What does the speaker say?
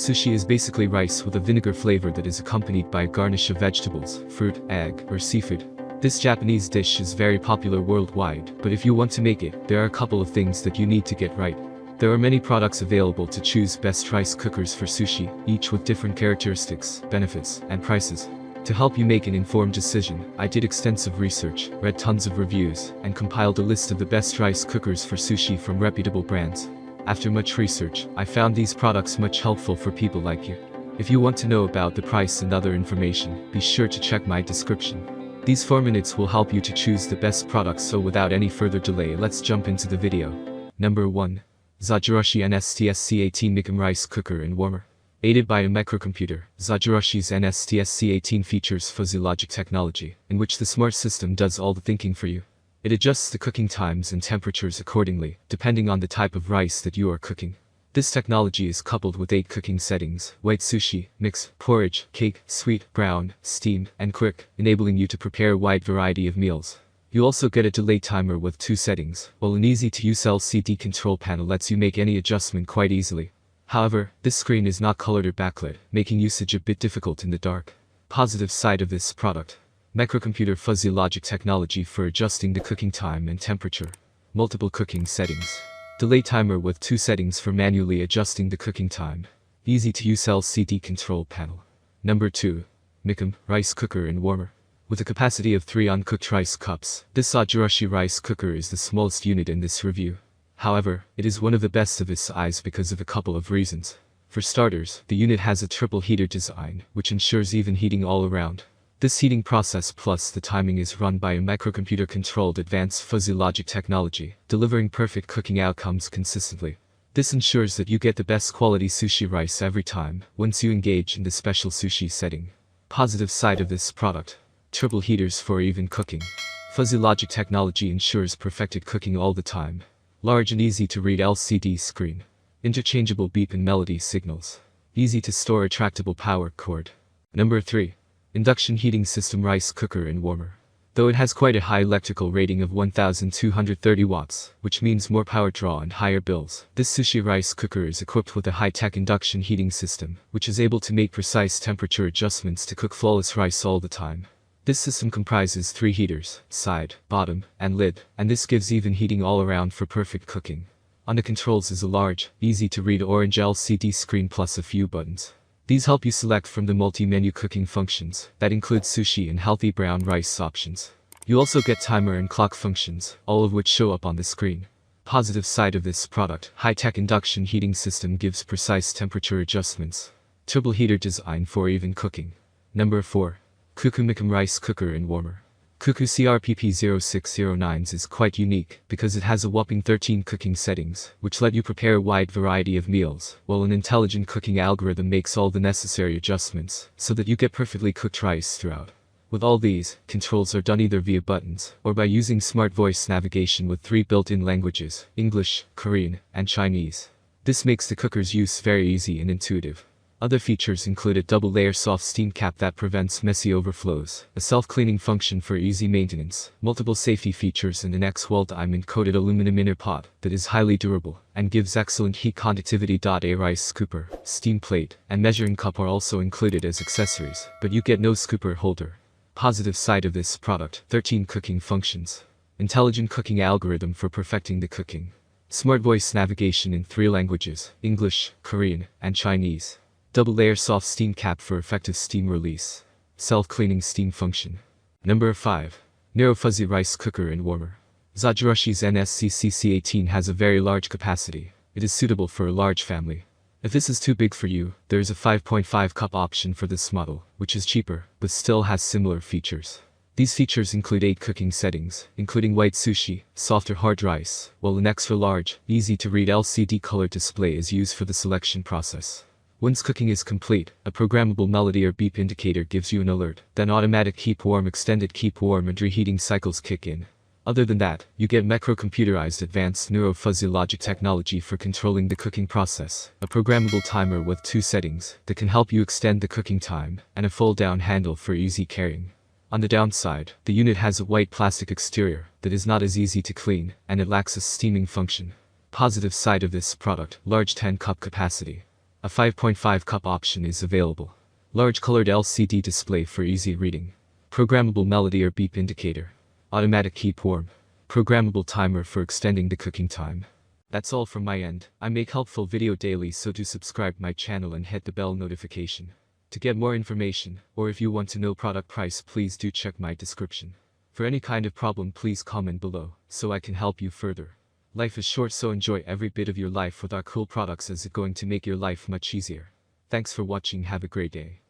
Sushi is basically rice with a vinegar flavor that is accompanied by a garnish of vegetables, fruit, egg, or seafood. This Japanese dish is very popular worldwide, but if you want to make it, there are a couple of things that you need to get right. There are many products available to choose best rice cookers for sushi, each with different characteristics, benefits, and prices. To help you make an informed decision, I did extensive research, read tons of reviews, and compiled a list of the best rice cookers for sushi from reputable brands. After much research, I found these products much helpful for people like you. If you want to know about the price and other information, be sure to check my description. These 4 minutes will help you to choose the best products, so without any further delay, let's jump into the video. Number 1. Zojirushi NS-TSC18 Medium Rice Cooker and Warmer. Aided by a microcomputer, Zojirushi's NS-TSC18 features fuzzy logic technology, in which the smart system does all the thinking for you. It adjusts the cooking times and temperatures accordingly, depending on the type of rice that you are cooking. This technology is coupled with 8 cooking settings: white sushi, mix, porridge, cake, sweet, brown, steamed, and quick, enabling you to prepare a wide variety of meals. You also get a delay timer with 2 settings, while an easy-to-use LCD control panel lets you make any adjustment quite easily. However, this screen is not colored or backlit, making usage a bit difficult in the dark. Positive side of this product: microcomputer fuzzy logic technology for adjusting the cooking time and temperature. Multiple cooking settings. Delay timer with 2 settings for manually adjusting the cooking time. Easy-to-use LCD control panel. Number 2. Medium Rice Cooker and Warmer. With a capacity of 3 uncooked rice cups, this Zojirushi rice cooker is the smallest unit in this review. However, it is one of the best of its size because of a couple of reasons. For starters, the unit has a triple heater design, which ensures even heating all around. This heating process plus the timing is run by a microcomputer-controlled advanced fuzzy logic technology, delivering perfect cooking outcomes consistently. This ensures that you get the best quality sushi rice every time, once you engage in the special sushi setting. Positive side of this product: triple heaters for even cooking. Fuzzy logic technology ensures perfected cooking all the time. Large and easy to read LCD screen. Interchangeable beep and melody signals. Easy to store retractable power cord. Number 3. Induction heating system rice cooker and warmer. Though it has quite a high electrical rating of 1230 watts, which means more power draw and higher bills, this sushi rice cooker is equipped with a high-tech induction heating system, which is able to make precise temperature adjustments to cook flawless rice all the time. This system comprises 3 heaters, side, bottom, and lid, and this gives even heating all around for perfect cooking. On the controls is a large, easy-to-read orange LCD screen plus a few buttons. These help you select from the multi-menu cooking functions, that include sushi and healthy brown rice options. You also get timer and clock functions, all of which show up on the screen. Positive side of this product: high-tech induction heating system gives precise temperature adjustments. Triple heater design for even cooking. Number 4. Cuckoo Medium Rice Cooker and Warmer. Cuckoo CRP-P0609S is quite unique because it has a whopping 13 cooking settings, which let you prepare a wide variety of meals, while an intelligent cooking algorithm makes all the necessary adjustments, so that you get perfectly cooked rice throughout. With all these, controls are done either via buttons, or by using smart voice navigation with 3 built-in languages: English, Korean, and Chinese. This makes the cooker's use very easy and intuitive. Other features include a double-layer soft steam cap that prevents messy overflows, a self-cleaning function for easy maintenance, multiple safety features, and an X-Wall diamond-coated aluminum inner pot that is highly durable and gives excellent heat conductivity. A rice scooper, steam plate, and measuring cup are also included as accessories, but you get no scooper holder. Positive side of this product: 13 cooking functions. Intelligent cooking algorithm for perfecting the cooking. Smart voice navigation in 3 languages: English, Korean, and Chinese. Double-layer soft steam cap for effective steam release. Self-cleaning steam function. Number 5. Narrow Fuzzy Rice Cooker and Warmer. Zojirushi's NS-TSC18 has a very large capacity. It is suitable for a large family. If this is too big for you, there is a 5.5 cup option for this model, which is cheaper, but still has similar features. These features include 8 cooking settings, including white sushi, soft or hard rice, while an extra large, easy-to-read LCD color display is used for the selection process. Once cooking is complete, a programmable melody or beep indicator gives you an alert, then automatic keep warm, extended keep warm, and reheating cycles kick in. Other than that, you get microcomputerized advanced neuro-fuzzy logic technology for controlling the cooking process, a programmable timer with 2 settings that can help you extend the cooking time, and a fold-down handle for easy carrying. On the downside, the unit has a white plastic exterior that is not as easy to clean, and it lacks a steaming function. Positive side of this product: large 10-cup capacity. A 5.5 cup option is available. Large colored LCD display for easy reading. Programmable melody or beep indicator. Automatic keep warm. Programmable timer for extending the cooking time. That's all from my end. I make helpful video daily, so do subscribe my channel and hit the bell notification. To get more information, or if you want to know product price, please do check my description. For any kind of problem, please comment below, so I can help you further. Life is short, so enjoy every bit of your life with our cool products, as it's going to make your life much easier. Thanks for watching, have a great day.